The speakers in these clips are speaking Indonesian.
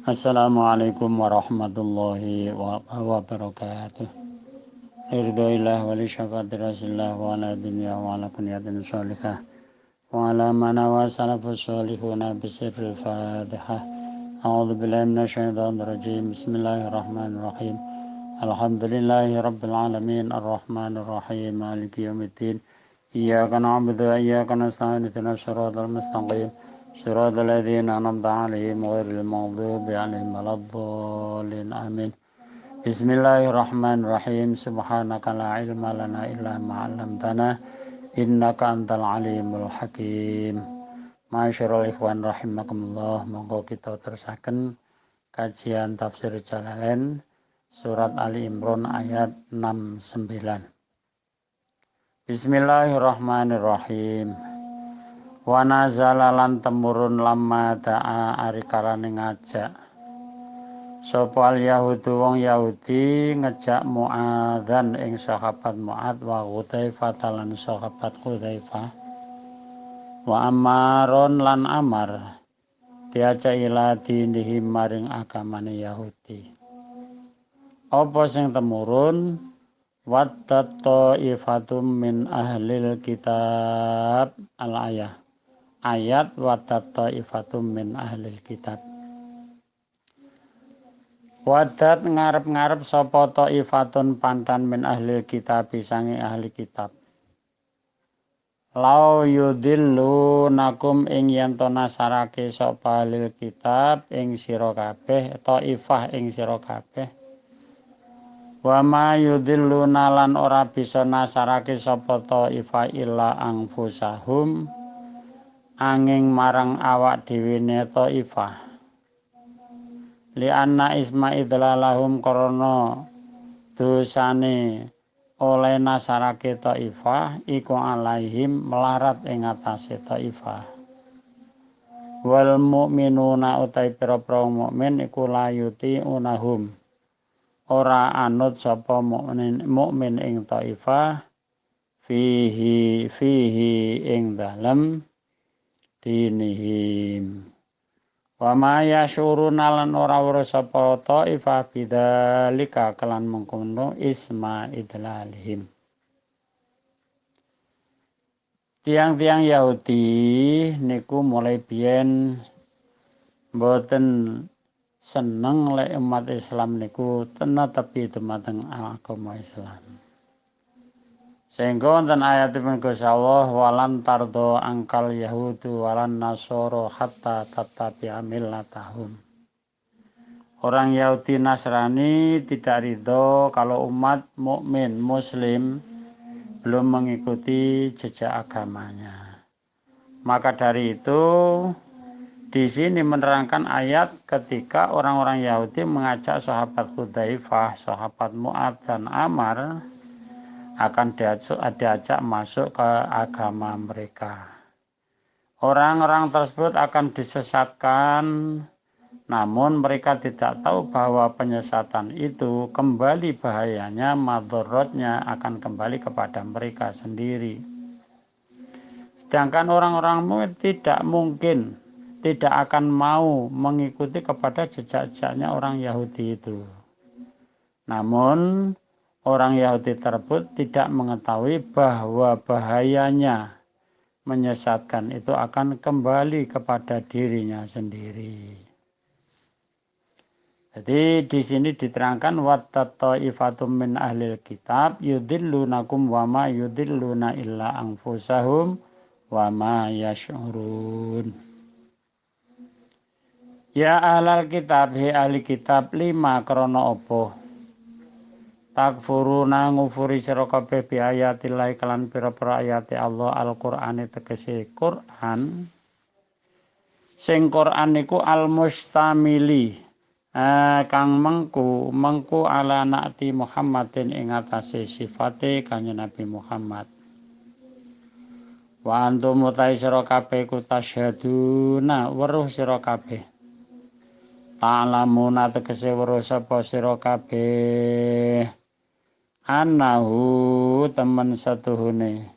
Assalamualaikum warahmatullahi wabarakatuh. Ridhoillah wali syafati rasulillah wa ala dunya wa ala kunyatin sholihah wa ala mana wa salafus sholihuna bisirril fatihah. A'udhu billahi minasyaitonir rajim. Bismillahirrahmanirrahim. Alhamdulillahi rabbil alamin arrahmanir rahim maliki yaumiddin. Iyyaka na'budu wa iyyaka nasta'in ihdinas siratal mustaqim. صراط الذين أنعمت عليهم غير المغضوب عليهم ولا الضالين آمين. بسم الله الرحمن الرحيم. سبحانك لا علم لنا إلا ما علمتنا إنك أنت العليم الحكيم. Masyarul ikhwan rahimakumullah. Monggo kita terusaken kajian tafsir Jalalain surat Ali Imran ayat 69. Bismillahirrahmanirrahim. Wa nazala lan temurun lamma da'a arikalane ngajak sapa al yahudu wong Yahudi ngejak Muadzan ing sahabat Muad wa Hudzaifah lan sahabat Hudzaifah wa Ammaron lan Amar diajak ila dinihim maring agamane Yahudi. Apa sing temurun waddat ta'ifatum min ahlil kitab al-ayah ayat wadat ta'ifatum min ahlil kitab. Wadat ngarep-ngarep sapa ta'ifatun pantan min ahlil kitab sange ahli kitab. Lau yudillu nakum ing yen to nasarake sapa ahlil kitab ing sira kabeh ta'ifah ing sira kabeh. Wa ma yudillu nalan ora bisa nasarake sapa ta'ifah illa anfusahum angin marang awak dhewe ne Thaifah li anna isma idlalahum korona dosane oleh nasarake Thaifah iku alaihim melarat ing atase Thaifah wal mukminuna utai pira-pira mukmin iku layuti unahum ora anut sapa mukmin ing Thaifah fihi ing dalem dinihim wa ma yasyuruna lan ora weruh sapa Thaifah bidzalika kelan mengkono isma idlalihim. Tiang-tiang Yahudi niku mulai biyen mboten seneng lek umat Islam niku tenetepi dumateng agama Islam. Sehingga wonten ayatipun Gusti Allah walan tardo angkal yahudu walan nasoro hatta tattabi'a millatahum. Orang Yahudi Nasrani tidak ridho kalau umat mukmin muslim belum mengikuti jejak agamanya. Maka dari itu di sini menerangkan ayat ketika orang-orang Yahudi mengajak sahabat Hudzaifah, sahabat Mu'ad dan Amar akan diajak masuk ke agama mereka. Orang-orang tersebut akan disesatkan, namun mereka tidak tahu bahwa penyesatan itu kembali bahayanya, madorotnya akan kembali kepada mereka sendiri. Sedangkan orang-orang mukmin tidak akan mau mengikuti kepada jejak-jejaknya orang Yahudi itu. Namun orang Yahudi tersebut tidak mengetahui bahwa bahayanya menyesatkan itu akan kembali kepada dirinya sendiri. Jadi di sini diterangkan wattat ta'ifatum min ahlil kitab yudillunakum wa ma yudilluna illa anfusahum wa ma yash'urun. Ya ahlal kitab, he ahli kitab, lima krana apa takfuruna ngufuri sira kabeh bi ayatillah kelan pira-pira ayate Allah Al-Qur'ane tegese Qur'an. Sing Qur'an niku al-mustamili kang mengku ala naati Muhammadin ing atase sifate Kanjeng Nabi Muhammad. Wa antum utai sira kabeh ku tasyhaduna weruh sira kabeh. Ta'lamuna tegese weruh sapa sira kabeh anahu temen satuhune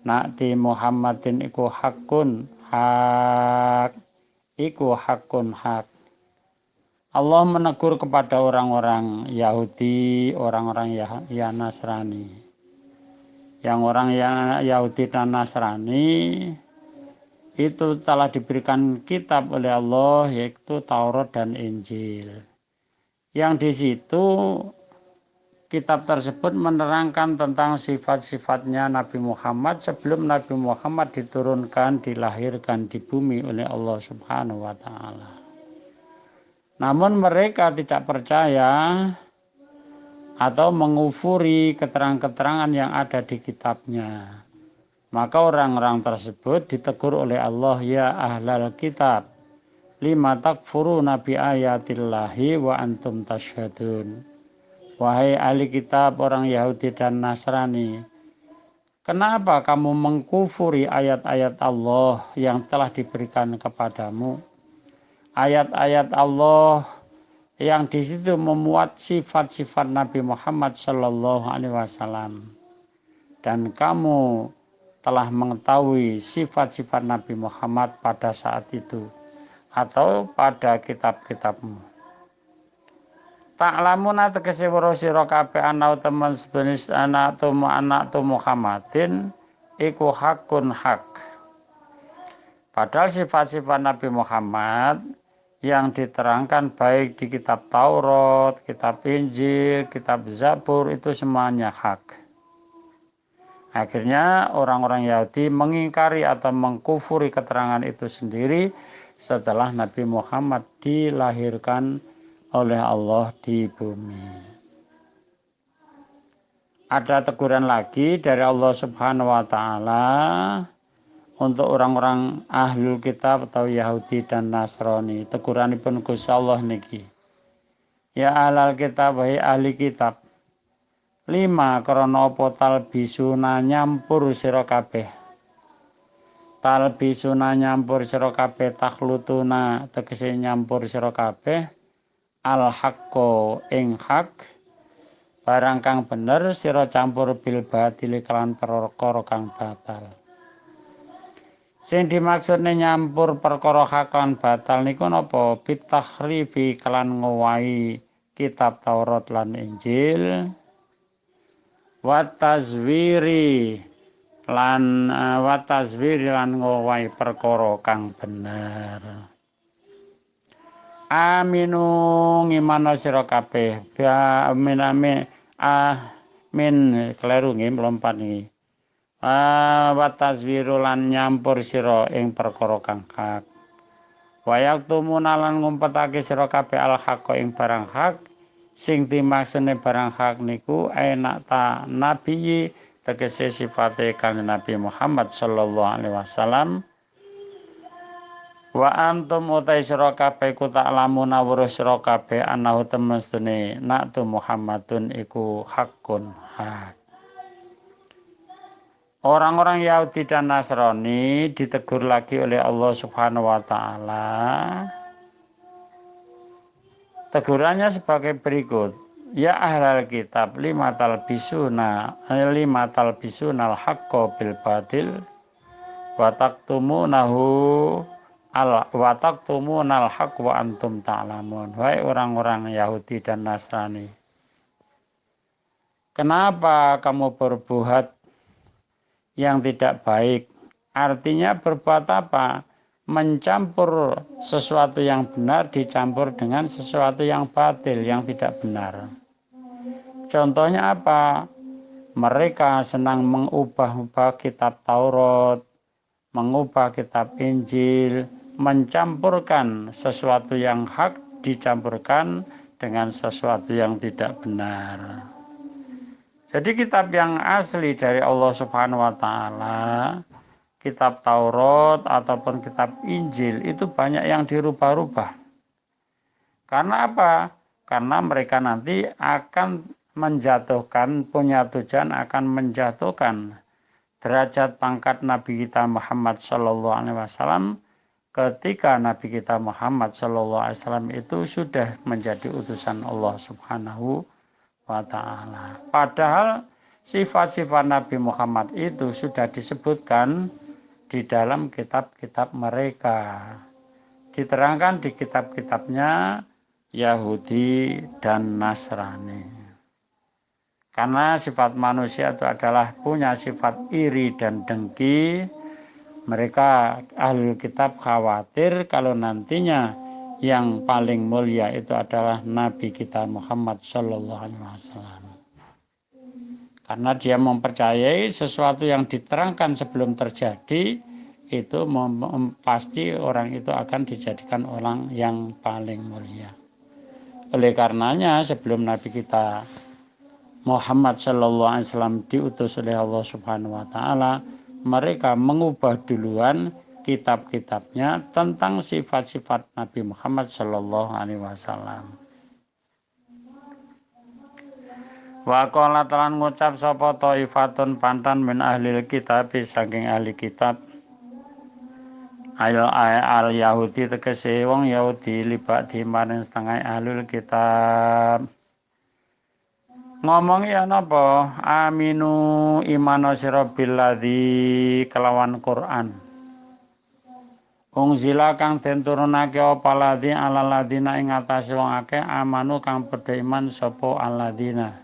nakti Muhammadin iku hakun hak Allah menegur kepada orang-orang Yahudi, orang-orang Nasrani. Yang orang Yahudi dan Nasrani itu telah diberikan kitab oleh Allah, yaitu Taurat dan Injil. Yang di situ kitab tersebut menerangkan tentang sifat-sifatnya Nabi Muhammad sebelum Nabi Muhammad diturunkan, dilahirkan di bumi oleh Allah Subhanahu wa Ta'ala. Namun mereka tidak percaya atau mengufuri keterangan-keterangan yang ada di kitabnya. Maka orang-orang tersebut ditegur oleh Allah, ya ahlal kitab, lima takfuruna bi ayatillahi wa antum tasyhadun. Wahai ahli kitab, orang Yahudi dan Nasrani, kenapa kamu mengkufuri ayat-ayat Allah yang telah diberikan kepadamu? Ayat-ayat Allah yang di situ memuat sifat-sifat Nabi Muhammad Shallallahu Alaihi Wasallam, dan kamu telah mengetahui sifat-sifat Nabi Muhammad pada saat itu atau pada kitab-kitabmu. Ta'lamuna tegese weruh sira kabeh ana temen sedonis anak tu Muhammadin iku hakun hak. Padahal sifat-sifat Nabi Muhammad yang diterangkan baik di kitab Taurat, kitab Injil, kitab Zabur itu semuanya hak. Akhirnya orang-orang Yahudi mengingkari atau mengkufuri keterangan itu sendiri setelah Nabi Muhammad dilahirkan oleh Allah di bumi. Ada teguran lagi dari Allah Subhanahu wa Ta'ala untuk orang-orang ahlul kitab atau Yahudi dan Nasrani. Teguranipun Gusti Allah niki. Ya ahlal kitab, wahai ahli kitab. 5 krana apa talbisuna nyampur sira kabeh. Talbisuna nyampur sira kabeh, takhlutuna tegese nyampur sira kabeh al haqqo ing hak, barang kang bener sira campur bil batil kelan perkara kang batal. Sing dimaksudne nyampur perkara hak lan batal niku napa? Bitahrifi kelan ngowahi kitab Taurat lan Injil. Watazwiri lan ngowahi perkara kang bener. Aminu ngimana sira kabeh, amin kleru nggih mlompat niki. Watazwiru lan nyampur sira ing perkara kang hak. Wayaktumuna lan ngumpetake sira kabeh al haqqa ing barang hak. Sing dimaksudne barang hak niku enak ta nabi tegese sifate Kanjeng Nabi Muhammad sallallahu alaihi wasallam. Wa antum utai sira kabeh ku ta'lamuna weruh sira kabeh anahu temestune naktu Muhammadun iku hakun hak. Orang-orang Yahudi dan Nasrani ditegur lagi oleh Allah Subhanahu wa Ta'ala. Tegurannya sebagai berikut. Ya ahlal kitab lima talbisuna al-haqqo bil batil wa taktumunal haqq wa antum ta'lamun. Wahai orang-orang Yahudi dan Nasrani, kenapa kamu berbuat yang tidak baik? Artinya berbuat apa? Mencampur sesuatu yang benar dicampur dengan sesuatu yang batil, yang tidak benar. Contohnya apa? Mereka senang mengubah-ubah kitab Taurat, mengubah kitab Injil, mencampurkan sesuatu yang hak dicampurkan dengan sesuatu yang tidak benar. Jadi kitab yang asli dari Allah Subhanahu wa Ta'ala, kitab Taurat ataupun kitab Injil itu banyak yang dirubah-rubah. Karena apa? Karena mereka nanti akan menjatuhkan, punya tujuan akan menjatuhkan derajat pangkat Nabi kita Muhammad Sallallahu Alaihi Wasallam ketika Nabi kita Muhammad Sallallahu Alaihi Wasallam itu sudah menjadi utusan Allah Subhanahu wa Ta'ala. Padahal sifat-sifat Nabi Muhammad itu sudah disebutkan di dalam kitab-kitab mereka. Diterangkan di kitab-kitabnya Yahudi dan Nasrani. Karena sifat manusia itu adalah punya sifat iri dan dengki. Mereka ahli kitab khawatir kalau nantinya yang paling mulia itu adalah Nabi kita Muhammad Sallallahu Alaihi Wasallam. Karena dia mempercayai sesuatu yang diterangkan sebelum terjadi itu pasti orang itu akan dijadikan orang yang paling mulia. Oleh karenanya sebelum Nabi kita Muhammad Sallallahu Alaihi Wasallam diutus oleh Allah Subhanahu Wa Taala, mereka mengubah duluan kitab-kitabnya tentang sifat-sifat Nabi Muhammad Sallallahu Alaihi Wasallam. Wa qala talan ngucap sapa taifatun pantan min ahli kitab saking ahli kitab al Yahudi tegese wong Yahudi libak di maring setengah ahli kitab. Ngomong ya napa aminu imano sira billadzi kelawan Quran unzila kang den turunake apa ladzi ala ladina ing atase wong akeh amanu kang padha iman sapa alladzina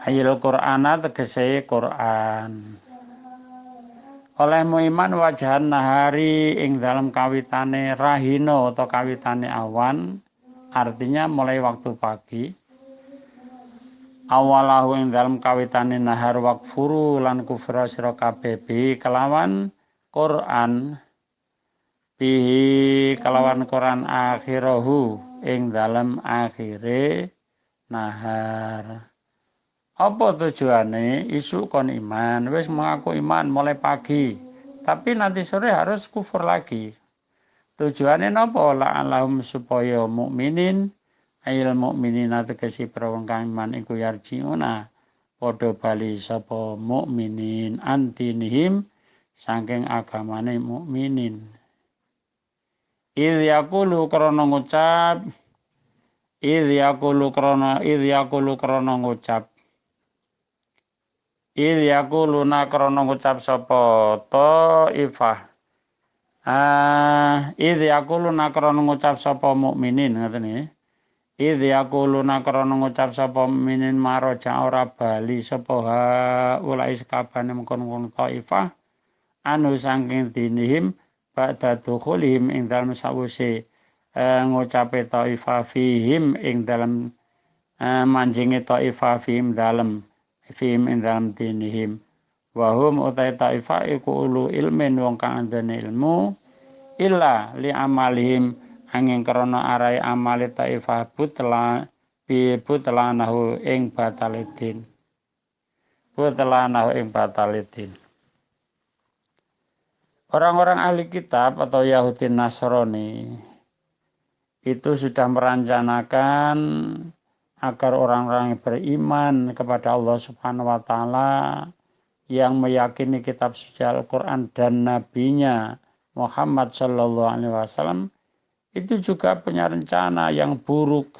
ayil Qur'ana tegese Quran olehmu iman wajahan nahari ing dalam kawitane rahino atau kawitane awan artinya mulai waktu pagi awalahu ing dalem kawitane nahar wakfuru lan kufra sira kabeh kelawan Quran bihi kelawan Quran akhirahu ing dalem akhire nahar. Apa tujuane? Isu kon iman, wis mengaku iman mulai pagi, tapi nanti sore harus kufur lagi. Tujuane napa? La'allahum supaya mukminin ayil mukminina tegesi prawong kang iman iku yarjiuna padha bali sapa mukminin antinihim saking agamane mukminin. Idh yaqulu krana ngucap idh yaqulu krana ngucap sapa taifah idh yaquluna krana ngucap sapa mukminin ngoten iki. Idh yaquluna krana ngucap sapa minin maraja ora bali sapa ulai sakabane mengkon taifah anu saking dinihim ba'da dukhulihim ing dalem sawise ngucape taifah fihim ing dalem manjinge taifah fihim ing dalem dinihim wa hum utai taifah iku ulu ilmin wong kang andane ilmu illa li amalihim angin krana arai amale taifah butlanahu ing batalitin orang-orang ahli kitab atau Yahudi Nasrani itu sudah merencanakan agar orang-orang yang beriman kepada Allah Subhanahu wa taala yang meyakini kitab suci Al-Qur'an dan nabinya Muhammad sallallahu alaihi wasallam itu juga punya rencana yang buruk.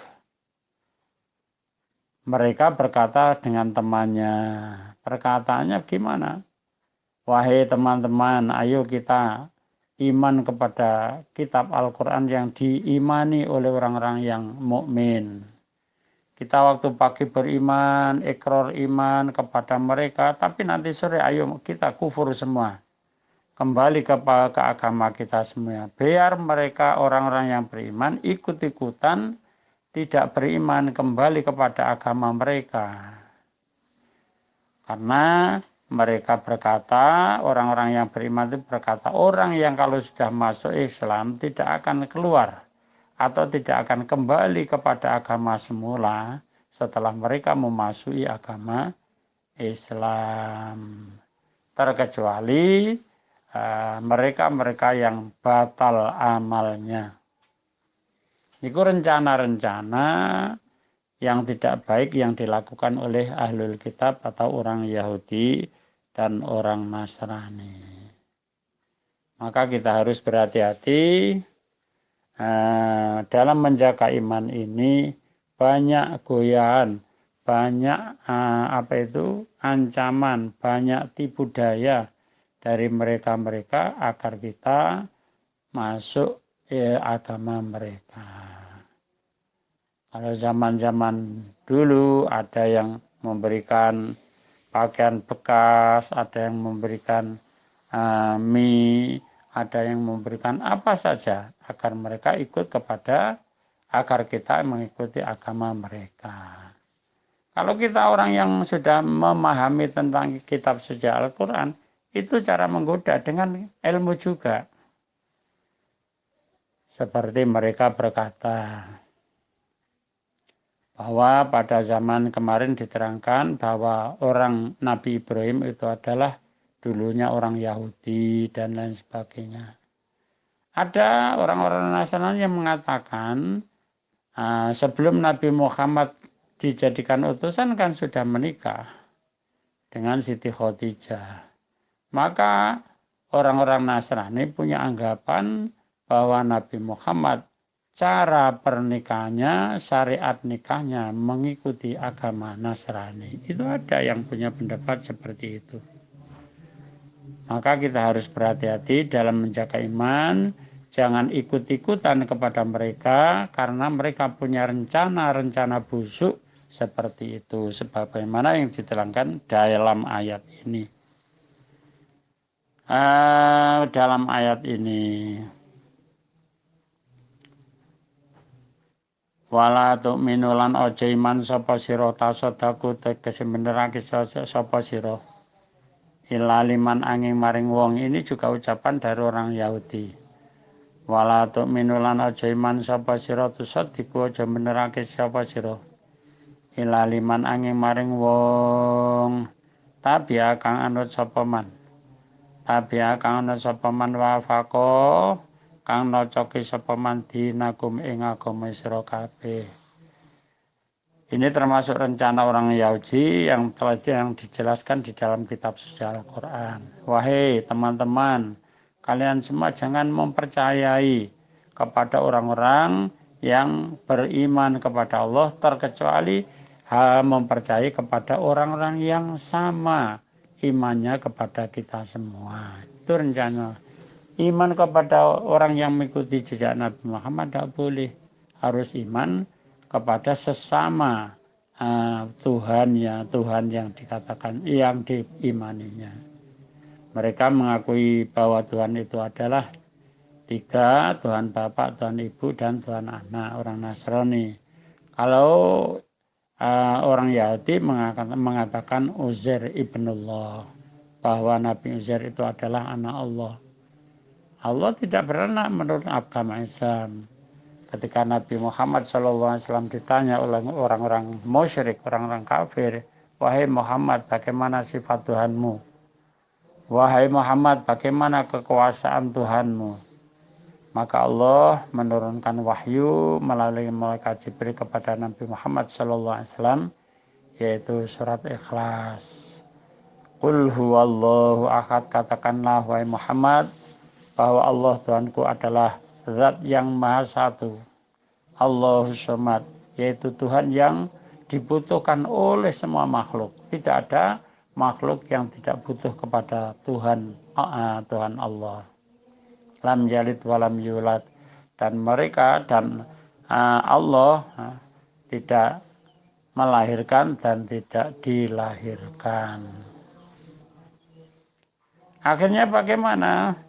Mereka berkata dengan temannya. Perkataannya gimana? Wahai teman-teman, ayo kita iman kepada kitab Al-Quran yang diimani oleh orang-orang yang mukmin. Kita waktu pagi beriman, ikrar iman kepada mereka, tapi nanti sore ayo kita kufur semua. Kembali ke agama kita semua. Biar mereka orang-orang yang beriman ikut-ikutan tidak beriman kembali kepada agama mereka. Karena mereka berkata, orang-orang yang beriman itu berkata, orang yang kalau sudah masuk Islam tidak akan keluar atau tidak akan kembali kepada agama semula setelah mereka memasuki agama Islam. Terkecuali mereka-mereka yang batal amalnya. Itu rencana-rencana yang tidak baik yang dilakukan oleh ahlul kitab atau orang Yahudi dan orang Nasrani. Maka kita harus berhati-hati dalam menjaga iman ini. Banyak goyaan, banyak ancaman, banyak tipu daya dari mereka-mereka agar kita masuk agama mereka. Kalau zaman-zaman dulu ada yang memberikan pakaian bekas, ada yang memberikan mie, ada yang memberikan apa saja agar mereka ikut agar kita mengikuti agama mereka. Kalau kita orang yang sudah memahami tentang kitab suci Al-Quran, itu cara menggoda dengan ilmu juga. Seperti mereka berkata, bahwa pada zaman kemarin diterangkan bahwa orang Nabi Ibrahim itu adalah dulunya orang Yahudi dan lain sebagainya. Ada orang-orang Nasrani yang mengatakan sebelum Nabi Muhammad dijadikan utusan kan sudah menikah dengan Siti Khadijah. Maka orang-orang Nasrani punya anggapan bahwa Nabi Muhammad cara pernikahannya, syariat nikahnya mengikuti agama Nasrani. Itu ada yang punya pendapat seperti itu. Maka kita harus berhati-hati dalam menjaga iman. Jangan ikut-ikutan kepada mereka karena mereka punya rencana-rencana busuk seperti itu. Sebagaimana yang diterangkan dalam ayat ini. Dalam ayat ini. Wala tu'minu lan aja iman sapa sira tasodaku tegese benerake sapa sira illa liman angin maring wong. Ini juga ucapan dari orang Yahudi. Wala tu'minu lan aja iman sapa sira tusadiku aja benerake sapa sira illa liman angin maring wong tapi kang anut sapa man wafaqo kang nocoki sapa man dinakum ing agama sira kabeh. Ini termasuk rencana orang Yahudi yang dijelaskan di dalam kitab suci Al-Quran. Wahai teman-teman, kalian semua jangan mempercayai kepada orang-orang yang beriman kepada Allah terkecuali mempercayai kepada orang-orang yang sama imannya kepada kita semua. Itu rencana. Iman kepada orang yang mengikuti jejak Nabi Muhammad tidak boleh. Harus iman kepada sesama Tuhan yang dikatakan, yang diimaninya. Mereka mengakui bahwa Tuhan itu adalah tiga, Tuhan Bapa, Tuhan Ibu, dan Tuhan Anak, orang Nasrani. Kalau orang Yahudi mengatakan Uzair ibnullah, bahwa Nabi Uzair itu adalah anak Allah. Allah tidak beranak menurut agama Islam. Ketika Nabi Muhammad SAW ditanya oleh orang-orang musyrik, orang-orang kafir, wahai Muhammad, bagaimana sifat Tuhanmu? Wahai Muhammad, bagaimana kekuasaan Tuhanmu? Maka Allah menurunkan wahyu melalui malaikat Jibril kepada Nabi Muhammad SAW, yaitu surat Ikhlas. Qul huwallahu ahad, katakanlah wahai Muhammad, bahwa Allah Tuhanku adalah zat yang maha satu. Allahus Samad, yaitu Tuhan yang dibutuhkan oleh semua makhluk. Tidak ada makhluk yang tidak butuh kepada Tuhan Allah. Lam yalid walam yulad, dan mereka dan Allah tidak melahirkan dan tidak dilahirkan. Akhirnya bagaimana?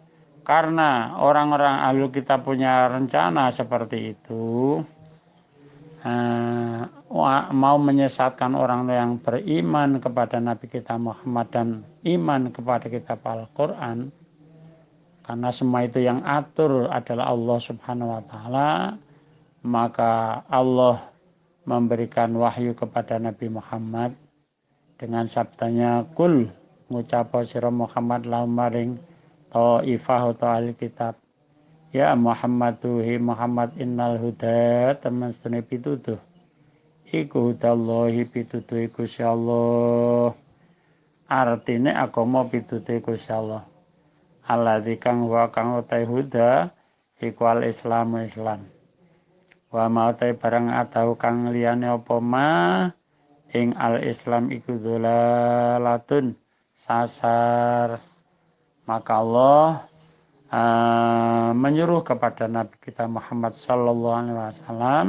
Karena orang-orang ahli kita punya rencana seperti itu, mau menyesatkan orang yang beriman kepada Nabi kita Muhammad dan iman kepada kitab Al-Quran, karena semua itu yang atur adalah Allah Subhanahu wa Ta'ala, maka Allah memberikan wahyu kepada Nabi Muhammad dengan sabdanya, kul ngucap sira Muhammad lahum maring ta'ifah atau ahli kitab, ya Muhammad tuhi Muhammad innal huda teman setune pitutuh iku hudallahi pitutuh iku Allah, artine agama pitutuh iku Allah alladzi kang wa kang utai huda iku al Islam wa ma utai barang atau kang liyane apa ma ing al Islam iku dzalalatun sasar. Maka Allah menyuruh kepada Nabi kita Muhammad Sallallahu Alaihi Wasallam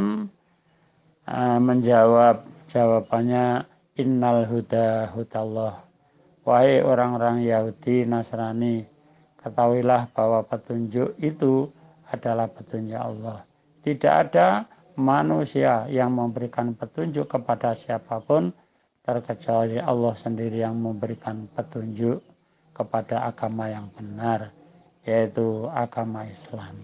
menjawab jawabannya innal huda hudallah. Wahai orang-orang Yahudi Nasrani, ketahuilah bahwa petunjuk itu adalah petunjuk Allah. Tidak ada manusia yang memberikan petunjuk kepada siapapun terkecuali Allah sendiri yang memberikan petunjuk kepada agama yang benar, yaitu agama Islam.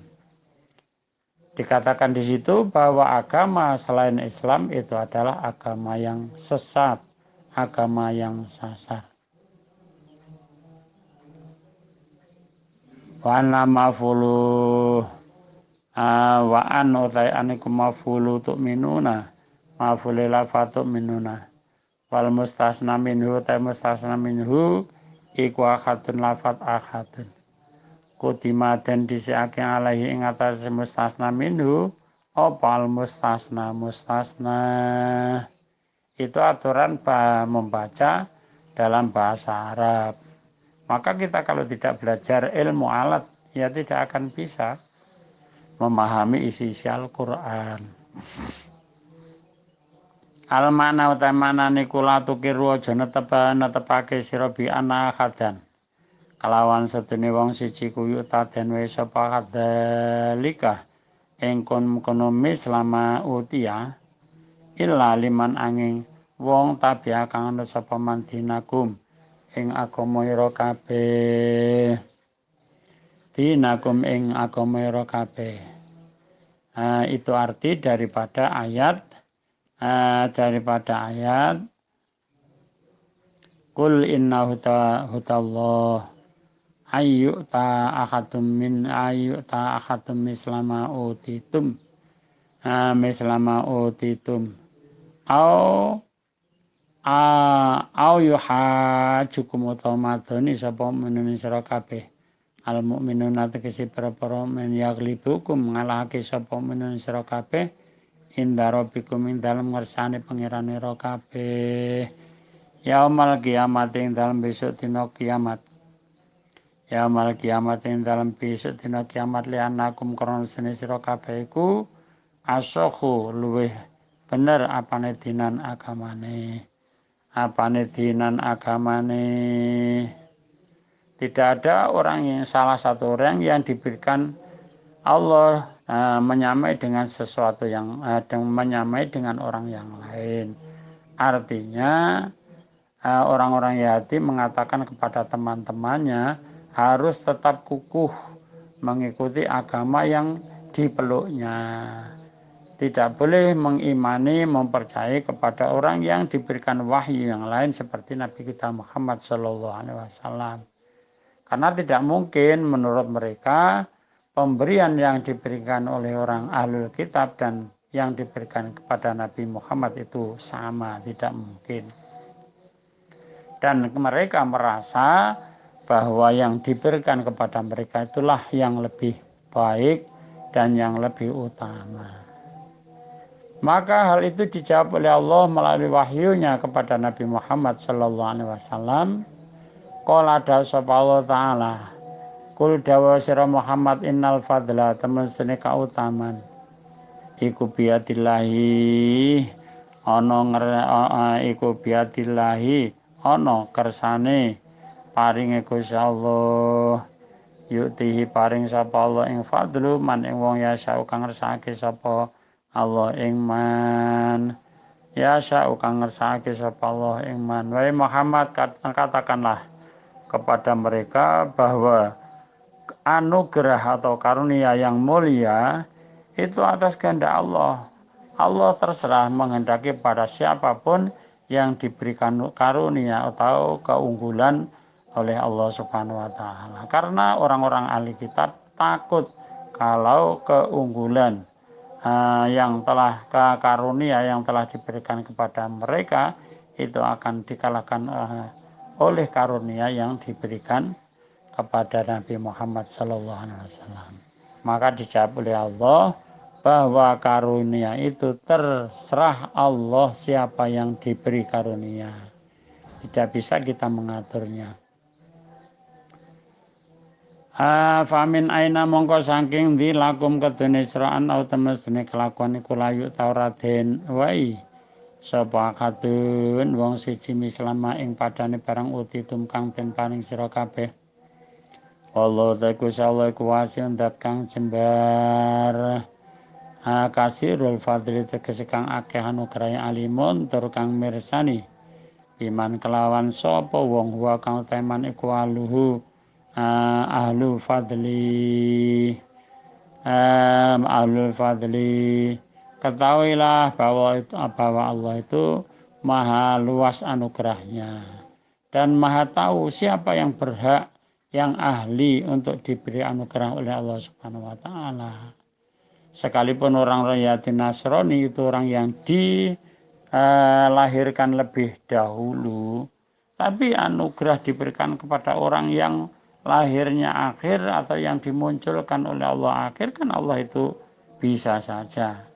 Dikatakan di situ bahwa agama selain Islam itu adalah agama yang sesat, agama yang sasar. Wa anna mafulu wa an utai anikum mafulu tu'minuna mafuli lafatu minuna wal mustasna minhu ta mustasna minhu iku akhadun lafat akhadun kutima dan disiake alaihi ing atas mustasna minhu opal mustasna itu aturan membaca dalam bahasa Arab. Maka kita kalau tidak belajar ilmu alat, ya tidak akan bisa memahami isi-isi Al-Quran. Al-mana utamana nikula tukiru aja netepake sira bi ana khadan. Kalawan sedene wong siji kuyu taden wis sapa kadalika ing kono selama utia illa liman angin wong tabiah kang ana sapa mandinakum ing agama ira kabeh dinakum ing agama ira kabeh. Itu arti daripada ayat kul inna hudallah ayyuta akhatum mislama utitum au yuhajukum utamadoni sapa menene sira kabeh al mukminuna tegese para men yaglibukum ngalahake sapa menene sira kabeh indarabikum ing dalem ngersane pangerane sira kabeh yaumal kiamat ing dalem besok dina kiamat yaumal kiamat ing dalem besok dina kiamat lianakum krana sene sira kabeh iku asohu luweh bener apane dinan agamane. Tidak ada salah satu orang yang diberikan Allah menyamai dengan sesuatu yang menyamai dengan orang yang lain. Artinya orang-orang Yahudi mengatakan kepada teman-temannya harus tetap kukuh mengikuti agama yang dipeluknya. Tidak boleh mempercayai kepada orang yang diberikan wahyu yang lain seperti Nabi kita Muhammad SAW. Karena tidak mungkin menurut mereka pemberian yang diberikan oleh orang Ahlul Kitab dan yang diberikan kepada Nabi Muhammad itu sama, tidak mungkin. Dan mereka merasa bahwa yang diberikan kepada mereka itulah yang lebih baik dan yang lebih utama. Maka hal itu dijawab oleh Allah melalui wahyunya kepada Nabi Muhammad SAW. Qala dawsa Allah Ta'ala. Kul dawa sira Muhammad innal fadla temene kautaman. Iku biadillahi ana kersane paringe Gusti Allah. Yutihi paring sapa Allah ing fadlu man ing wong yasa kang ngersakake sapa Allah ing man ya sa'u kang ngersakake sapa Allah ing man. Wahai Muhammad katakanlah kepada mereka bahwa anugerah atau karunia yang mulia itu atas kehendak Allah. Allah terserah menghendaki pada siapapun yang diberikan karunia atau keunggulan oleh Allah Subhanahu wa taala. Karena orang-orang ahli kitab takut kalau keunggulan yang telah karunia yang telah diberikan kepada mereka itu akan dikalahkan oleh karunia yang diberikan kepada Nabi Muhammad SAW. Maka dijawab oleh Allah bahwa karunia itu terserah Allah siapa yang diberi karunia. Tidak bisa kita mengaturnya. Famin aina mongko saking di lakum kedune siraan au temestune kelakuan iku layu tauraden wai sapa kadun wong siji mislama ing padane barang uti tumkang den paring sira kabeh. Allah taku sallallahu iku wasion dat kang jembar kasirul fadli tegese kang akeh anugrahe alimun tur kang mirsani iman kelawan sapa wong wa kang teman iku aluhu ahlul fadli ahlul fadli ketahuilah bahwa Allah itu maha luas anugerahnya dan maha tahu siapa yang berhak yang ahli untuk diberi anugerah oleh Allah Subhanahu wa taala. Sekalipun orang Yahudi Nasrani itu orang yang dilahirkan lebih dahulu, tapi anugerah diberikan kepada orang yang lahirnya akhir atau yang dimunculkan oleh Allah akhir, kan Allah itu bisa saja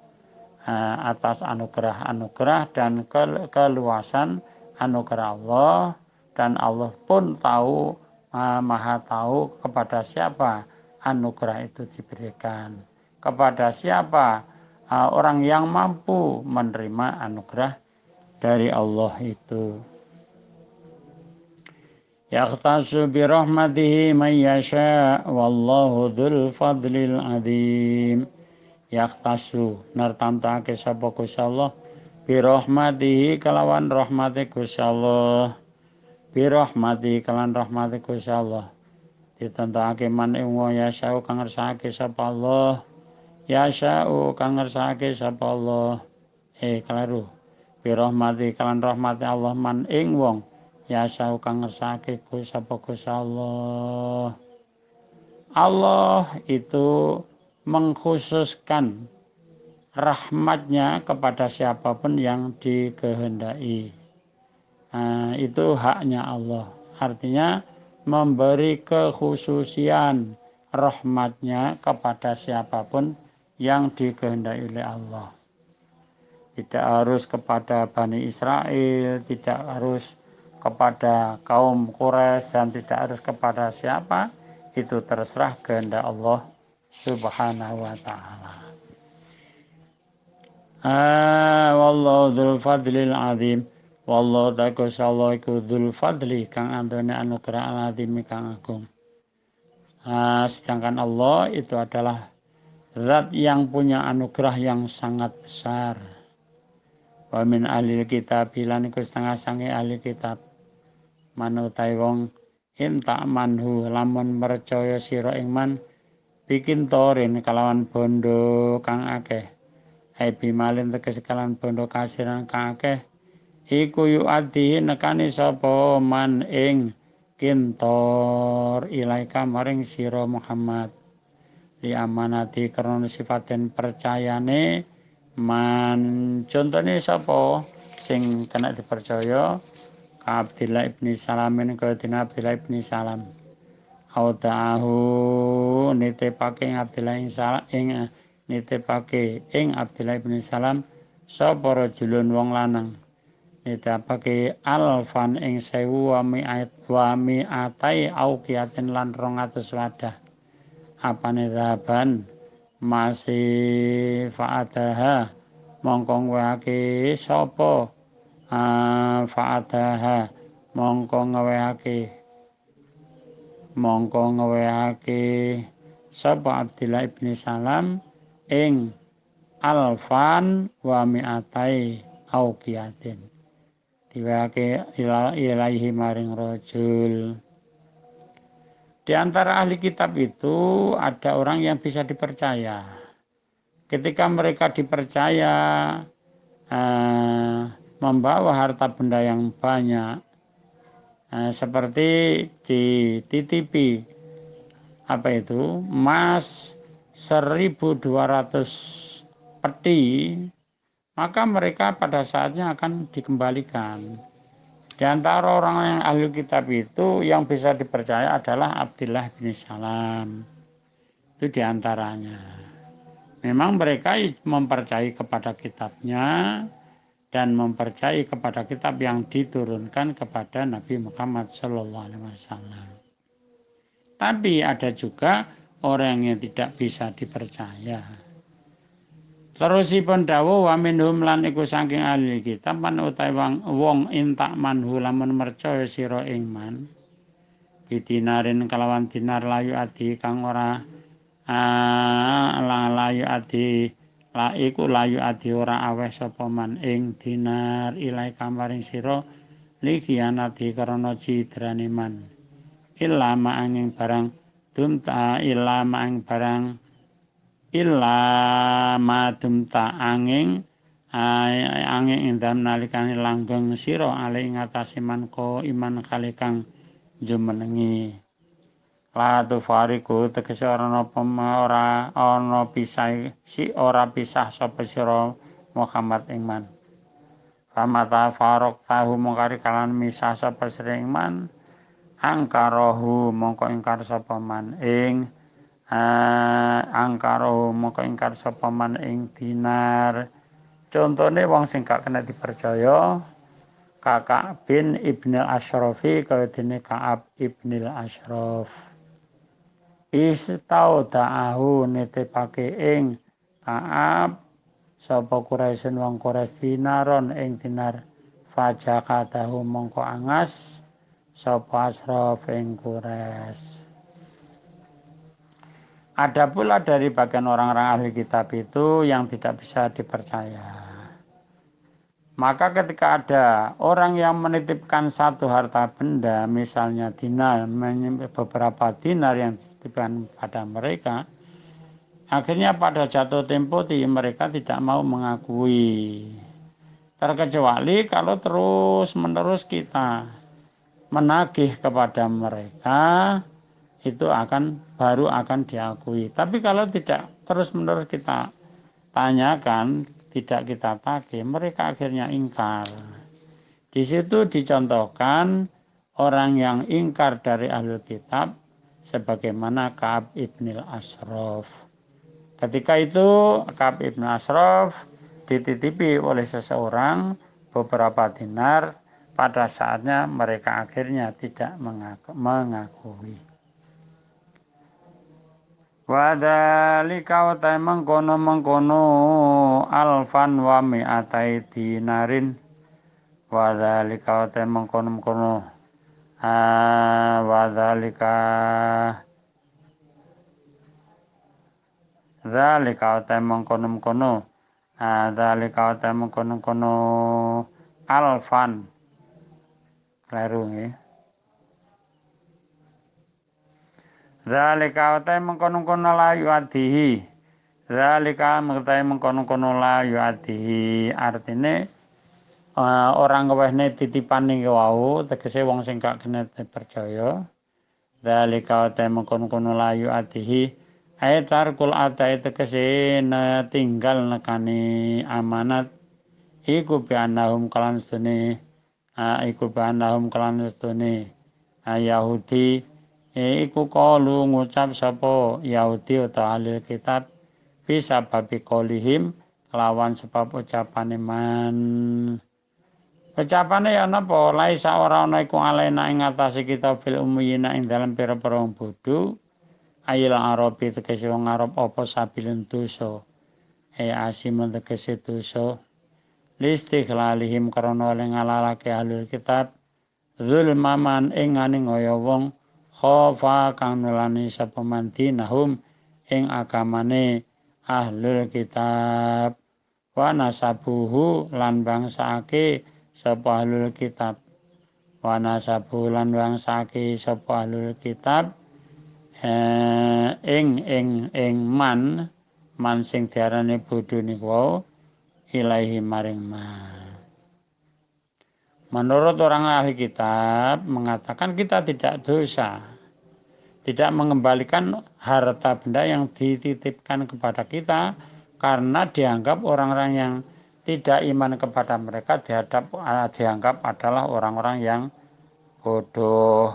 atas anugerah-anugerah dan keluasan anugerah Allah, dan Allah pun tahu, maha tahu kepada siapa anugerah itu diberikan, kepada siapa orang yang mampu menerima anugerah dari Allah itu. Yaqtasu bi rahmatihi man yasha wallahu dzul fadlil adzim. Yaqtasu nartantake sapa Gusti Allah bi rahmatihi kelawan rahmate Gusti Allah. Bi rahmatihi kelawan rahmate Gusti Allah. Ditentake man ing wong yasha kang ngersakake sapa Allah. Yasha kang ngersakake sapa Allah. Keliru. Bi rahmatihi kelawan rahmate Allah man ing wong yasha kang ngersakake sapa Gusti Allah. Allah itu mengkhususkan rahmatnya kepada siapapun yang dikehendaki. Itu haknya Allah. Artinya memberi kekhususian rahmatnya kepada siapapun yang dikehendaki oleh Allah. Tidak harus kepada Bani Israel, tidak harus kepada kaum Quraisy, dan tidak harus kepada siapa. Itu terserah kehendak Allah Subhanahu wa ta'ala. Wallahu dzul fadlil azim. Wallahu ta'ala iku dzul fadli kang antune anugerah azim kang agung. Sedangkan Allah itu adalah zat yang punya anugerah yang sangat besar. Wa min ahli kitab lan iku setengah sange ahli kitab manutai wong inta manhu lamun percaya sira ing man bikin torin kalawan bondo kang akeh bimalin tegese kalawan bondo kasiran kang akeh iku yu'adhi nekani sapa man ing kintor ilaika maring sira Muhammad li amanati karena sifaten percayane man. Contone sapa sing kena dipercaya Abdillah ibni Salamin kaya Abdillah ibni Salam auta'ahu nitipake Abdillah ing nitipake ing Abdillah ibni Salam sapa rajulun wong lanang nitipake alfan ing 1000 wa mi'atai auqiyatin lan 200 wadah apane zaban masih fa'adaha mongko ngwehake sapa fa'adaha mongko ngewehake sapa Abdillah ibni Salam ing alfan wa mi'atai auqiyatin diwehake ilaihi maring rajul. Di antara ahli kitab itu ada orang yang bisa dipercaya. Ketika mereka dipercaya membawa harta benda yang banyak, seperti dititipi emas 1.200 peti, maka mereka pada saatnya akan dikembalikan. Di antara orang yang ahli kitab itu yang bisa dipercaya adalah Abdillah bin Salam. Itu di antaranya. Memang mereka mempercayai kepada kitabnya dan mempercayai kepada kitab yang diturunkan kepada Nabi Muhammad SAW. Tapi ada juga orang yang tidak bisa dipercaya. Terusipun dawuh wa minhum lan iku saking ahli kitab man utawi wong intak manhu lamun mercaya sira ing man. Bidinarin kalawan dinar layu adi kang ora layu adi iku layu adi ora aweh sapa man ing dinar ilai kamaring sira likianati karana cidrane man. Illa ma'anging barang dumta illa ma'ang barang illa madumta angin indam nalikane langgeng sira ale ing atase man ko iman kali kang jumenengi la tufariku tegese ora ana pisah sapa sira Muhammad ing man famata farok tahu mongkari kalan misah sapa sira ing man angkarahu mongko ingkar sapa man ing angkaro mongko ingkar sapa man ing dinar. Contone wong sing gak kena dipercaya Kakak bin Ibnil Asyrafi kaya dene Ka'ab Ibnil Asyraf. Istau da'ahu nitipake ing Ka'ab sapa Quraisyin wong Quraisy dinaron ing dinar fajakatahu mongko angas sapa Asyraf ing Quraisy. Ada pula dari bagian orang-orang ahli kitab itu yang tidak bisa dipercaya. Maka ketika ada orang yang menitipkan satu harta benda, misalnya dinar, beberapa dinar yang dititipkan pada mereka, akhirnya pada jatuh tempo mereka tidak mau mengakui. Terkecuali kalau terus-menerus kita menagih kepada mereka, itu baru akan diakui. Tapi kalau tidak terus-menerus kita tanyakan, tidak kita tagih, mereka akhirnya ingkar. Di situ dicontohkan orang yang ingkar dari Ahlul Kitab sebagaimana Ka'ab Ibnil Asyraf. Ketika itu Ka'ab Ibnil Asyraf dititipi oleh seseorang beberapa dinar, pada saatnya mereka akhirnya tidak mengakui. Wadhalika wa mengkono alfan wa mi'atai dinarin. Wadhalika wa mengkono wadhalika dzalika wa mengkono dzalika wa mengkono alfan kleru nggih. Zalika utai mengkono-kono la yu'adihi. Zalika utai mengkono-kono la yu'adihi. Artinya orang kewehne titipan ning wau tegese wong sing gak kena percaya. Zalika utai mengkono-kono la yu'adihi. Tarkul adai tegese tinggal nekani amanat. Iku bi'annahum kalan sedune. Yahudi. Iku kalu ngucap sapa Yahudi utawa ahli kitab bisa babi kolihim lawan sebab ucapane man. Ucapane ya napa laisa ora ana iku alena ing atase kita fil ummiyina ing dalam pira-pira wong bodho ayil arabi tegese wong Arab apa sabilun dosa asim tegese dosa listiglalihim karena oleh ngalalake ahli kitab zulmaman ing ngane ngaya wong khofa kang nulani sapa man dinahum ing agamane ahlul kitab wa nasabuhu lan bangsake sapa ahlul kitab wa nasabu lan bangsake sapa ahlul kitab ing man sing diarani bodho niku ilahi maring man. Menurut orang ahli kitab mengatakan kita tidak dosa, tidak mengembalikan harta benda yang dititipkan kepada kita karena dianggap orang-orang yang tidak iman kepada mereka dianggap adalah orang-orang yang bodoh.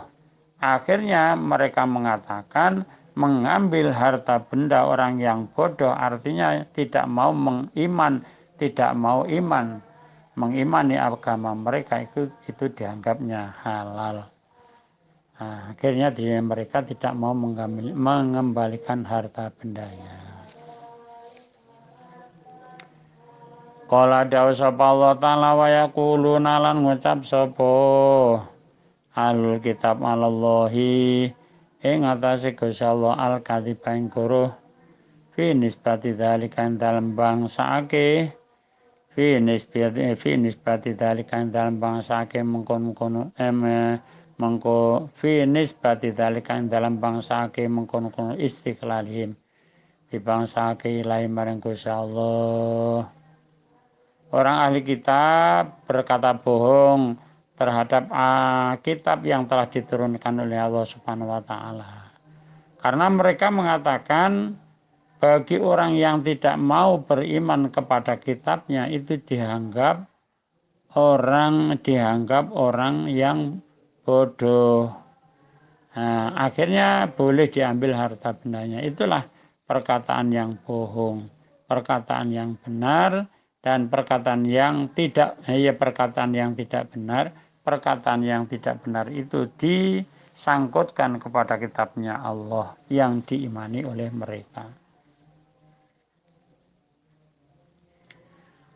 Akhirnya mereka mengatakan mengambil harta benda orang yang bodoh artinya tidak mau mengimani agama mereka itu dianggapnya halal. Akhirnya mereka tidak mau mengembalikan harta bendanya. Qala dawu sapa Allah taala wa yaquluna lan ngucap sapa alul kitab alallahi ing atase Gusti Allah al kadziba ing guru fi nisbati dzalika dalam bangsake fi nisbati dzalika dalam bangsake mengkon-kono mengko fi nisbati dzalika dalam bangsake mengkon-kono istiqlalihim di bangsake ilahi maring Gusti Allah. Orang ahli kitab berkata bohong terhadap kitab yang telah diturunkan oleh Allah Subhanahu wa taala. Karena mereka mengatakan bagi orang yang tidak mau beriman kepada kitabnya itu dianggap orang yang bodoh. Akhirnya boleh diambil harta bendanya. Itulah perkataan yang bohong, perkataan yang benar. Dan perkataan yang tidak benar, perkataan yang tidak benar itu disangkutkan kepada kitabnya Allah yang diimani oleh mereka.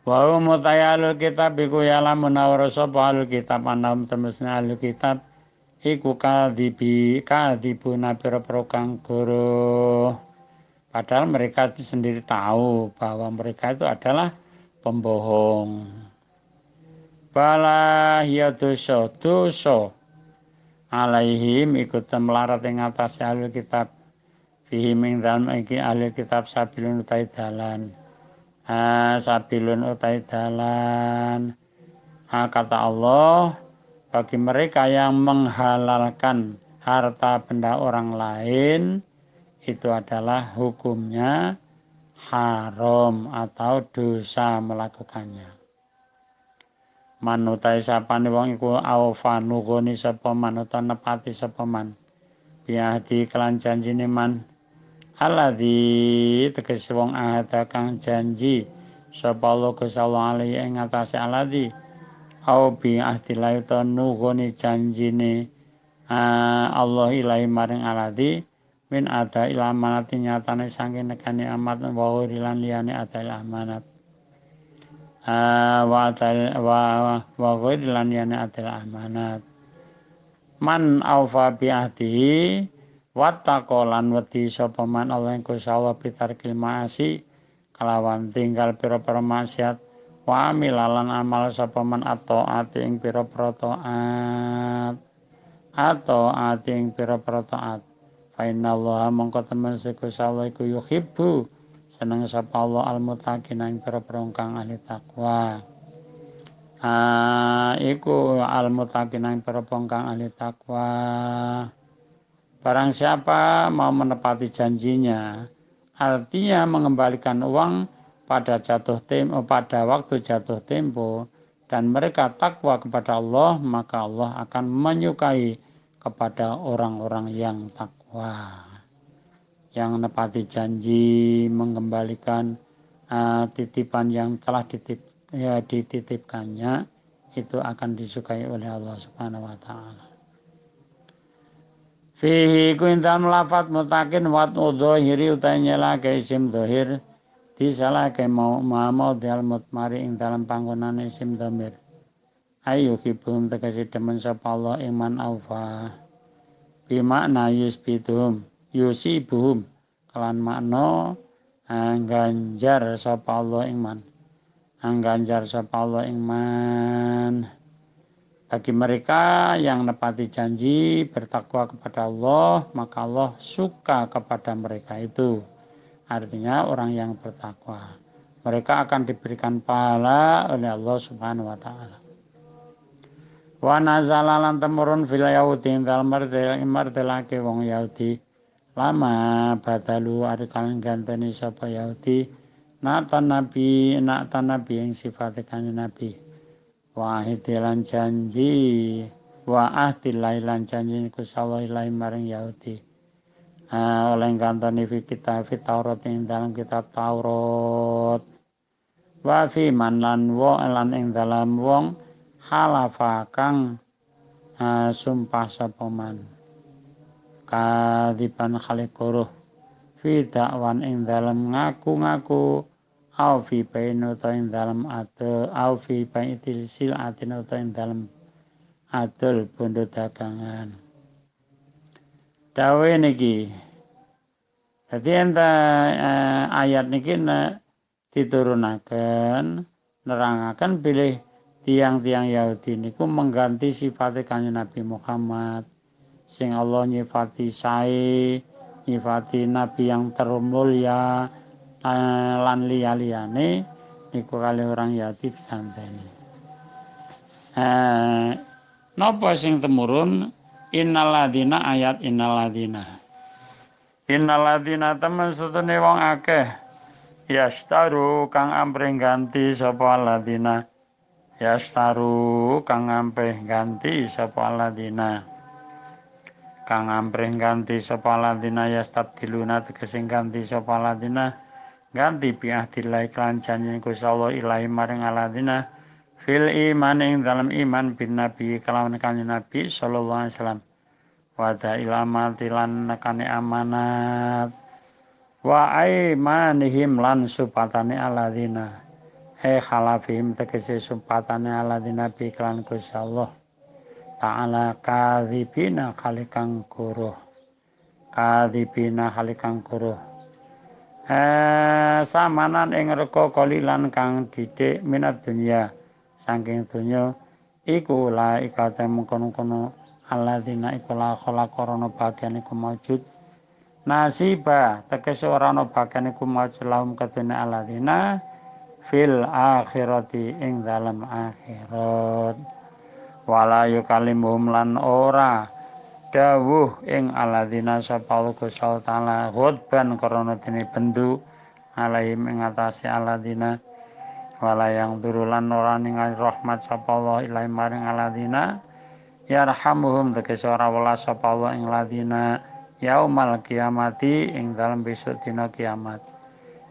Wa mutayalul kitab iku yalamun awra sapa alul kitab anam temesna alul kitab iku kadibuna pira-pira kang guru. Padahal mereka sendiri tahu bahwa mereka itu adalah pembohong. Bala hiya dosa alaihim ikut melarat ing atas ahli kitab fihim ing dalem iki ahli kitab sabilun utai dalan kata Allah bagi mereka yang menghalalkan harta benda orang lain itu adalah hukumnya haram atau dosa melakukannya. Manutai sapane wong iku awfa nugoni sapa man utawa nepati sapa man biahdi kelan janjine man alladzi tegese wong ahada kang janji sapa Allah Gusti Allah alaihi ing atase alladzi au biahdi la utawa nugoni janjine Allah ilahi maring alladzi min ada ilamanati nyatane saking nekani amat wa lan liyane ada amanat wa lan liyane ada amanat man aufa bi ahdihi wattaqolan wedi sapa man Allah Gusti Allah bitarkil maasi kalawan tinggal pira-pira maksiat wa amilalan amal sapa man ati ing pira-pira taat ing pira-pira taat fa innallaha mongko temen Gusti Allah iku yuhibbu seneng sapa Allah al-muttaqin ing pira-pira kang ahli takwa. Iku al-muttaqin ing pira-pira kang ahli takwa. Barang siapa mau menepati janjinya, artinya mengembalikan uang pada waktu jatuh tempo dan mereka takwa kepada Allah, maka Allah akan menyukai kepada orang-orang yang takwa, yang menepati janji, mengembalikan titipan yang telah dititipkannya, itu akan disukai oleh Allah Subhanahu wa taala. Fihi kuintan lafat mutakin wat udhahiri utai nyelake isim dohir disalake mau dial mutmari ing dalam panggonan isim domir. Ayu kibum tegesi demen sapa Allah iman aufa bimakna yusibuhum kelan makna angganjar sapa Allah iman bagi mereka yang nepati janji bertakwa kepada Allah maka Allah suka kepada mereka itu, artinya orang yang bertakwa mereka akan diberikan pahala oleh Allah Subhanahu wa taala. Wa nazala lan temurun fil yahudi dalam martelake wong Yahudi lama badalu arikalan ganteni sapa Yahudi natan nabi yang sifate kanjeng Nabi wa ahdilan janji lan janji kusawa ilahi maring Yahudi oleh ganteni fi kitab Taurat ing dalam kitab Taurat wa fi man lan ing dalam wong halafa kang sumpah sapa man kadiban khalikuruh fi dakwan ing dalem ngaku-ngaku au fi bainu ta ing dalem ate au fi baitil silatin ta ing dalem adol bondo dagangan. Dawe niki dadi ayat niki diturunaken nerangaken bilih tiang-tiang Yahudi niku mengganti sifat Kanjeng Nabi Muhammad sing Allah nyifati sae, nyifati Nabi yang termulia lan liya-liyane niku kali orang Yahudi diganteni. Napa sing temurun innaladina ayat innaladina temen setune wong akeh yastaru kang amprih ganti sapa aladina yastaru kang amprih ganti sapa aladina kang amprih ganti sapa aladina yastabdiluna tegese ganti sapa aladina ganti biahdillah iklan janjine Gusti Allah ilahi maring aladina fil iman ing dalam iman bin nabi kelawan kanjeng Nabi sallallahu alaihi wasallam wada ilamati lan nekane amanat wa aimanihim lan supatane aladina khalafihim tegese supatane aladina bi kelan Gusti Allah ta'ala kadzibina khalikang kuruh samanan ing rega kolilan kang didik minat dunya saking donya iku la ikate mengkono-kono alladzina iku la khalaqarana bagian iku maujud nasiba tegese ora ana bagian iku maujud lahum kadene alladzina fil akhirati ing dalam akhirat wala yukallimuhum lan ora dawuh ing alladzina sapa Gusti taala ghadban karana dene bendu alaihim ing atase alladzina wala yang durulan ora ningali rahmat sapa Allah ilahi maring alladzina yarhamuhum tegese ora welas sapa Allah ing ladina yaumal kiamati ing dalem besok dina kiamat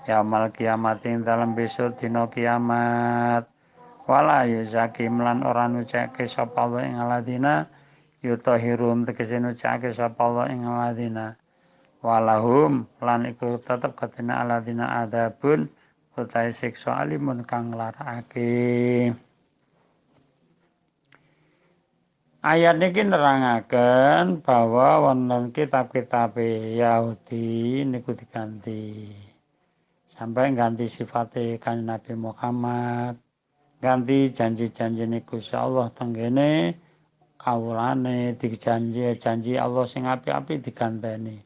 yaumal kiamati ing dalem besok dina kiamat wala yuzakim lan ora nucake sapa Allah ing ladina yutahirum tegese nucake sapa Allah ing ladina walahum lan iku tetep kadene aladina adabun utahe siksa alimun kang nglarakake. Ayat niki nerangaken bahwa wonten kitab-kitab Yahudi niku diganti. Sampai ganti sifate Kanjeng Nabi Muhammad, ganti janji-janjine Gusti Allah tenggene kawulane janji Allah sing apik-apik diganteni.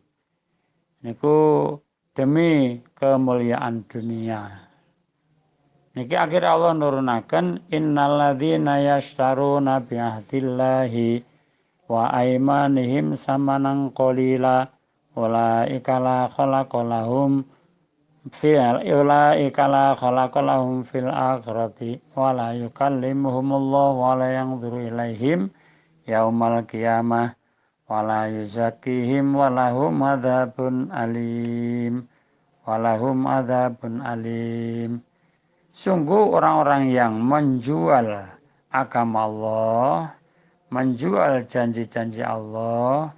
Niku demi kemuliaan dunia. Niki akhir Allah nurunaken innalladzina yashtaruna bi ahdillahi wa aimanihim samanan qalila ulaika la khalaqalahum fil akhirati wa la yukallimuhumullahu wa la yanzuru ilaihim yaumal qiyamah wa la yuzakkihim wa lahum adzabun alim. Sungguh orang-orang yang menjual agama Allah, menjual janji-janji Allah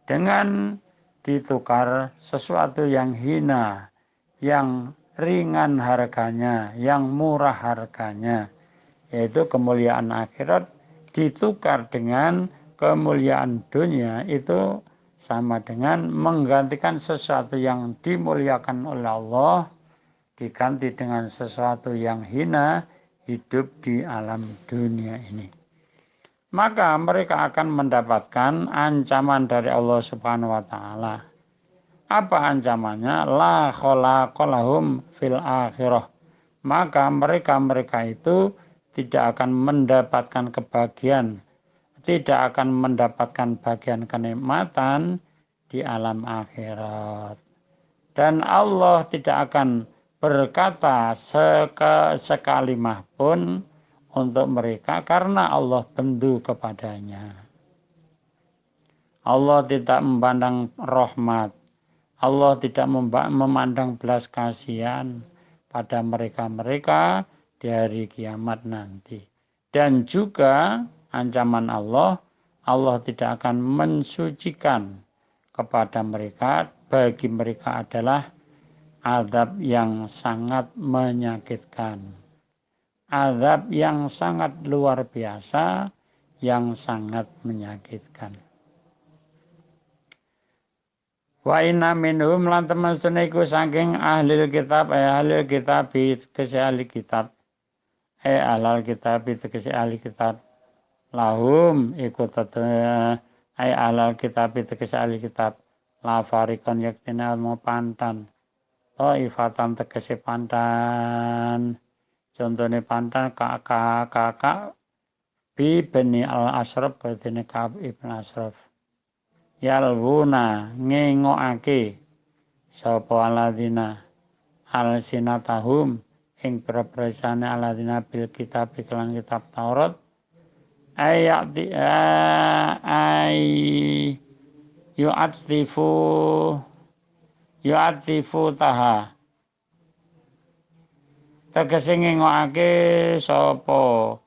dengan ditukar sesuatu yang hina, yang ringan harganya, yang murah harganya, yaitu kemuliaan akhirat ditukar dengan kemuliaan dunia, itu sama dengan menggantikan sesuatu yang dimuliakan oleh Allah diganti dengan sesuatu yang hina hidup di alam dunia ini. Maka mereka akan mendapatkan ancaman dari Allah Subhanahu wa taala. Apa ancamannya? La khalaqalahum fil akhirah. Maka mereka itu tidak akan mendapatkan kebahagiaan, tidak akan mendapatkan bagian kenikmatan di alam akhirat. Dan Allah tidak akan berkata sekalimah pun untuk mereka karena Allah bendu kepadanya. Allah tidak memandang rahmat. Allah tidak memandang belas kasihan pada mereka-mereka di hari kiamat nanti. Dan juga ancaman Allah tidak akan mensucikan kepada mereka, bagi mereka adalah azab yang sangat menyakitkan. Azab yang sangat luar biasa, yang sangat menyakitkan. Wa inna minhum lan temen iku saking ahli kitab ahli kitab tegese ahli kitab ahlal kitab tegese ahli kitab lahum iku ahlal kitab tegese ahli kitab la farikon yaktina mau pantan ifatan tegese pantan contohnya pantan kakak bi bani al asraf berarti Ka'ab ibn Ashraf yalwuna ngengokake sapa aladina alsinatahum ing prepresane aladina bil kitab iklan kitab Taurat ayati ay yu'atifu taha tegese ngengokake sapa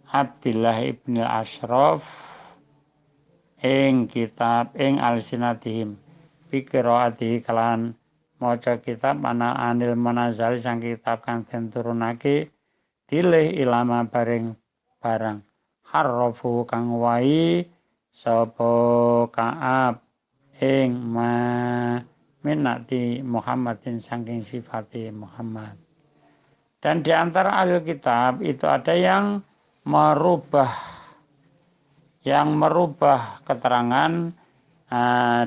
Abdillah ibn Ashraf ing kitab ing alsinatihim pikiraati kalan maca kitab ana anil manazali sang kitab kang den turunake dilih ilama bareng barang harrafu kang wahi sapa Ka'ab ing minati Muhammadin saking sifati Muhammad. Dan di antara ahli kitab itu ada yang merubah keterangan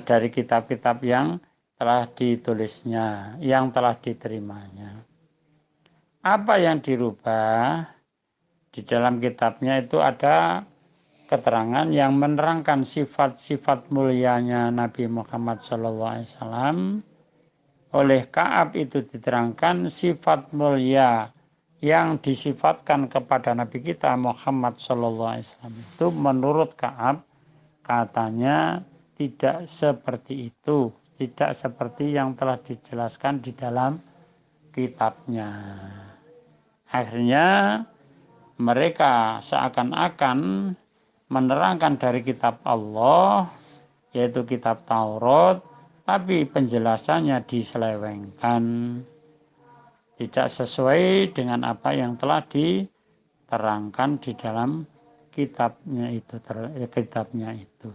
dari kitab-kitab yang telah ditulisnya, yang telah diterimanya. Apa yang dirubah? Di dalam kitabnya itu ada keterangan yang menerangkan sifat-sifat mulianya Nabi Muhammad SAW. Oleh Ka'ab itu diterangkan sifat mulia yang disifatkan kepada Nabi kita Muhammad SAW itu menurut Ka'ab katanya tidak seperti itu, tidak seperti yang telah dijelaskan di dalam kitabnya. Akhirnya mereka seakan-akan menerangkan dari kitab Allah, yaitu kitab Taurat, tapi penjelasannya diselewengkan. Tidak sesuai dengan apa yang telah diterangkan di dalam kitabnya itu.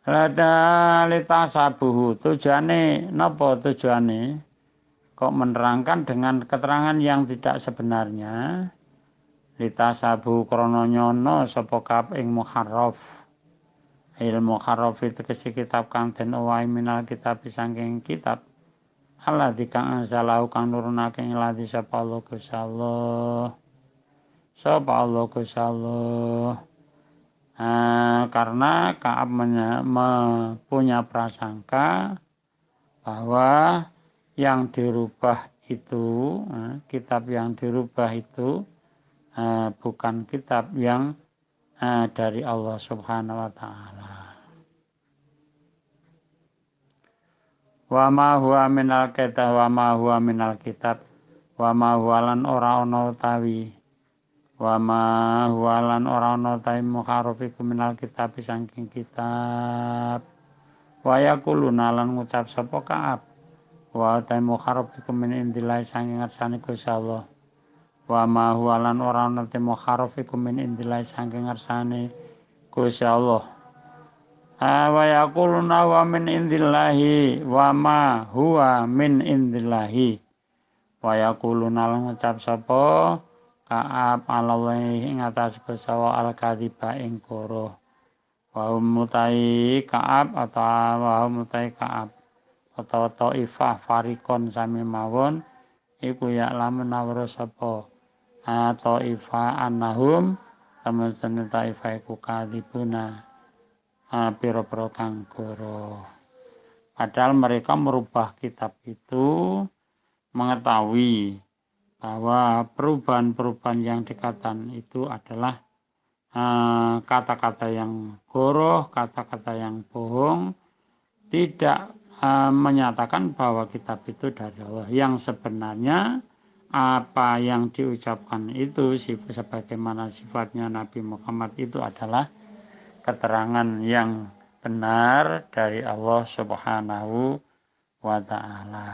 Lita sabuhu tujuane napa tujuane kok menerangkan dengan keterangan yang tidak sebenarnya. Lita sabuhu krana nyono sapa Ka'ab ing muharraf. Ilmu Muharraf itu kesi kitab kang den owahi minal kitab saking kitab Allah dikang anzalahu kang nurunake ing ladi sapa Allah Gusyallah karena Ka'ab punya prasangka bahwa yang dirubah itu kitab yang dirubah itu bukan kitab yang dari Allah Subhanahu wa taala. Wa ma huwa minal kitab wa ma huwa minal kitab wa ma huwa lan ora ana utawi wa ma huwa lan ora ana utawi mukharofikum minal kitab saking kitab wa yaquluna lan ngucap sapa Ka'ab wa ta mukharofikum min indillah saking ngarsane Gusti Allah wa ma huwa lan ora ana mukharofikum min indillah saking ngarsane Gusti Allah. Wa yaquluna wa min indillahi wa ma huwa min indillahi wa yaquluna lan ngucap sapa Ka'ab alallahi ing atas Gusti al-kadziba ing koro wa mutai Ka'ab atau Taifah farikon sami mawon iku ya lamun nawara sapa Taifah annahum temen Taifah iku kadzibuna piro-piro kang goro. Padahal mereka merubah kitab itu mengetahui bahwa perubahan-perubahan yang dikatakan itu adalah kata-kata yang goroh, kata-kata yang bohong, tidak menyatakan bahwa kitab itu dari Allah. Yang sebenarnya apa yang diucapkan itu sebagaimana sifatnya Nabi Muhammad itu adalah keterangan yang benar dari Allah Subhanahu wa taala.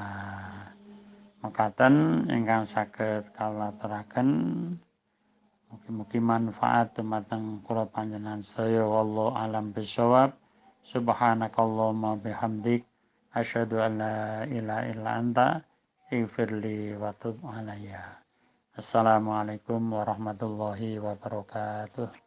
Mekaten ingkang saged kawula aturaken mugi-mugi manfaat dumateng kula panjenengan sedaya wallahu alam bisawab. Subhanakallahumma bihamdik asyhadu an la ilaha illa anta ighfirli wa tub alayya. Assalamualaikum warahmatullahi wabarakatuh.